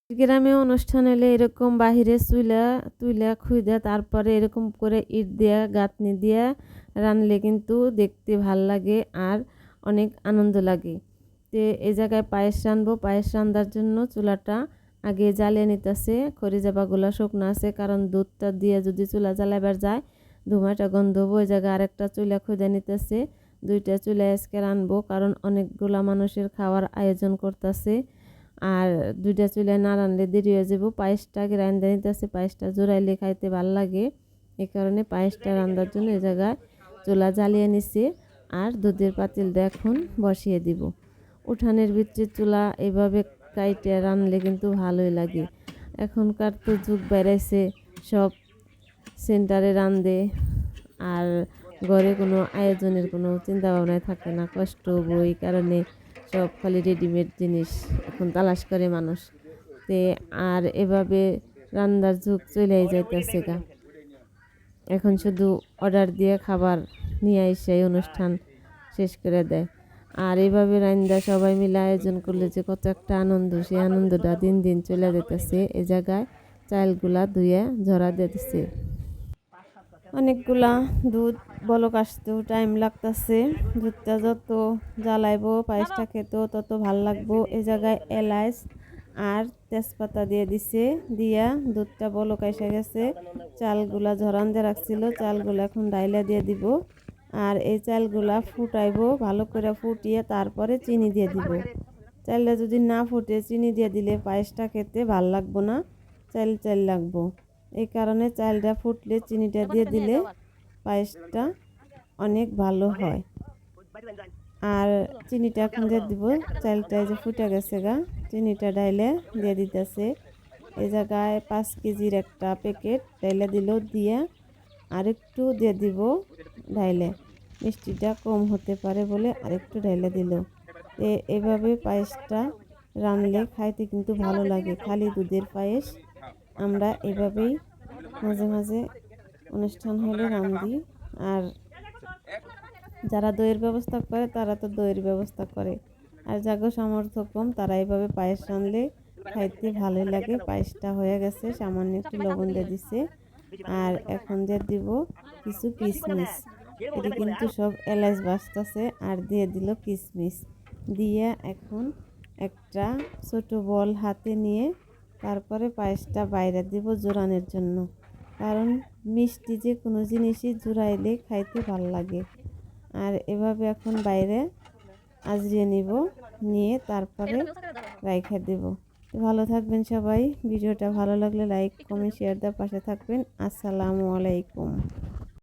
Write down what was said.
গ্রামে অনুষ্ঠান এলে এরকম বাহিরে চুলা তুইলা খুইদা তারপরে এরকম করে ইট দিয়া গাঁথনি দিয়া রানলে কিন্তু দেখতে ভাল লাগে আর অনেক আনন্দ লাগে। তে এই জায়গায় পায়েস রানবো। পায়েস রান্নার জন্য চুলাটা আগে জ্বালিয়ে নিতেছে। খড়ি জাবাগুলা শুকনো আছে, কারণ দুধটা দিয়ে যদি চুলা জ্বালাবার যায় ধুমাটা গন্ধ হবো। ওই জায়গায় আরেকটা চুলা খুঁজে নিতেছে। দুইটা চুলা আজকে রানবো, কারণ অনেকগুলা মানুষের খাওয়ার আয়োজন করতেছে। আর দুইটা চুলা না রানলে দেরি হয়ে যাবো। পায়েসটা আগে রান্ধা নিতেছে, পায়েসটা জোরাইলে খাইতে ভাল লাগে। এই কারণে পায়েসটা রান্নার জন্য এই জায়গায় চুলা জ্বালিয়ে নিছি। আর দুধের পাতিলটা এখন বসিয়ে দিব। উঠানের ভিতরে চুলা এভাবে কাইটে রানলে কিন্তু ভালোই লাগে। এখনকার তো যুগ বেড়াইছে, সব সেন্টারে রান্ধে আর ঘরে কোনো আয়োজনের কোনো চিন্তা ভাবনায় থাকে না, কষ্ট হবো। এই কারণে সব খালি রেডিমেড জিনিস এখন তালাশ করে মানুষ। তে আর এভাবে রান্নার যুগ চলেই যাইতেছে গা। এখন শুধু অর্ডার দিয়ে খাবার নিয়ে এসে অনুষ্ঠান শেষ করে দেয়। আর এইভাবে রান্দা সবাই মিলে আয়োজন করলে যে কত একটা আনন্দ, সেই আনন্দটা দিন দিন চলে যেতেছে। এ জায়গায় চালগুলা ধুয়ে ঝরা দিতেছে। অনেকগুলা দুধ বলক আসতেও টাইম লাগতেছে। দুধটা যত জ্বালাইবো পায়েসটা খেতেও তত ভাল লাগবো। এই জায়গায় এলাচ আর তেজপাতা দিয়ে দিছে, দিয়া দুধটা বলক এসে গেছে। চালগুলা ঝরান দিয়ে রাখছিল, চালগুলা এখন ডাইলা দিয়ে দিব। আর এই চালগুলা ফুটাইবো, ভালো করে ফুটিয়ে তারপরে চিনি দিয়ে দিব। চালটা যদি না ফুটে চিনি দিয়ে দিলে পায়েসটা খেতে ভাল লাগবো না, চাল চাল লাগবো। এই কারণে চালটা ফুটলে চিনিটা দিয়ে দিলে পায়েসটা অনেক ভালো হয়। আর চিনিটা এখন দিয়ে দিব। চালটা যে ফুটে গেছে গা, চিনিটা ডাইলে দিয়ে দিতেছে। এই জায়গায় 5 কেজির একটা প্যাকেট ডাইলে দিল, দিয়ে আরেকটু দিয়ে দিব ডাইলে। মিষ্টিটা কম হতে পারে বলে আরেকটু ডাইলে দিল। এভাবে পায়েসটা রানলে খাইতে কিন্তু ভালো লাগে। খালি দুধের পায়েস আমরা এভাবেই মাঝে মাঝে অনুষ্ঠান হলে রান্ধি। আর যারা দইয়ের ব্যবস্থা করে তারা তো দইয়ের ব্যবস্থা করে, আর যাগো সামর্থ্য কম তারা এইভাবে পায়েস রানলে খাইতে ভালোই লাগে। পায়েসটা হয়ে গেছে, সামান্য একটু লবণ দিয়ে দিছে। আর এখন দিয়ে দিব কিছু কিশমিশ। এটি কিন্তু সব এলাচ বাজতেছে, আর দিয়ে দিল কিশমিশ। দিয়ে এখন একটা ছোট বল হাতে নিয়ে তারপরে পায়েসটা বাইরে দিব জোরানোর জন্য, কারণ মিষ্টি যে কোনো জিনিসই জোরাইলে খাইতে ভাল লাগে। আর এভাবে এখন বাইরে আজরিয়ে নিব, নিয়ে তারপরে রাইখা দেব। ভালো থাকবেন সবাই। ভিডিওটা ভালো লাগলে লাইক কমেন্ট শেয়ার দেওয়ার পাশে থাকবেন। আসসালামু আলাইকুম।